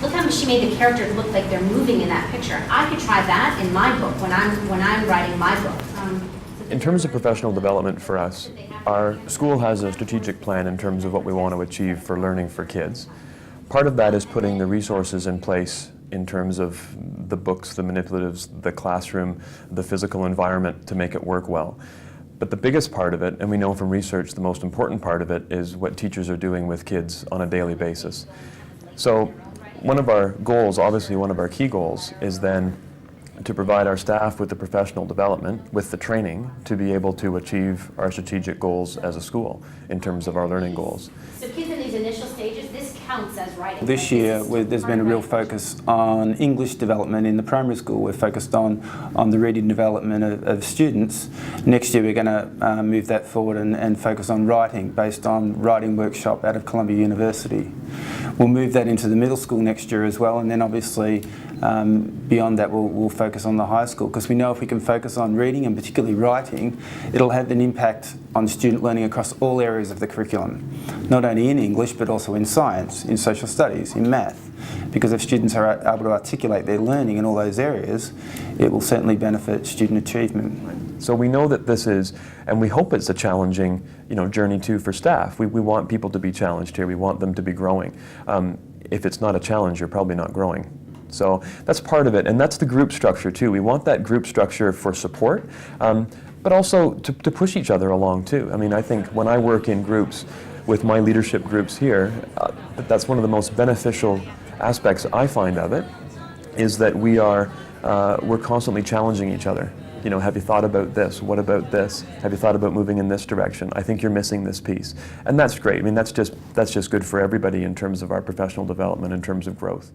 look how she made the characters look like they're moving in that picture. I could try that in my book when I'm writing my book. In terms of professional development for us, our school has a strategic plan in terms of what we want to achieve for learning for kids. Part of that is putting the resources in place in terms of the books, the manipulatives, the classroom, the physical environment to make it work well. But the biggest part of it, and we know from research the most important part of it, is what teachers are doing with kids on a daily basis. So one of our goals, obviously one of our key goals, is then to provide our staff with the professional development, with the training, to be able to achieve our strategic goals as a school in terms of our learning goals. So kids in these initial stages, this counts as writing. This year there's been a real focus on English development in the primary school. We're focused on the reading development of students. Next year we're going to move that forward and focus on writing based on writing workshop out of Columbia University. We'll move that into the middle school next year as well, and then obviously beyond that we'll focus on the high school, because we know if we can focus on reading and particularly writing, it'll have an impact on student learning across all areas of the curriculum, not only in English but also in science, in social studies, in math, because if students are able to articulate their learning in all those areas, it will certainly benefit student achievement. So we know that this is, and we hope it's a challenging, journey too for staff. We want people to be challenged here. We want them to be growing. If it's not a challenge, you're probably not growing. So that's part of it, and that's the group structure too. We want that group structure for support, but also to push each other along too. I mean, I think when I work in groups with my leadership groups here, that's one of the most beneficial aspects I find of it, is that we're constantly challenging each other. Have you thought about this? What about this? Have you thought about moving in this direction? I think you're missing this piece. And that's great. I mean, that's just good for everybody in terms of our professional development, in terms of growth.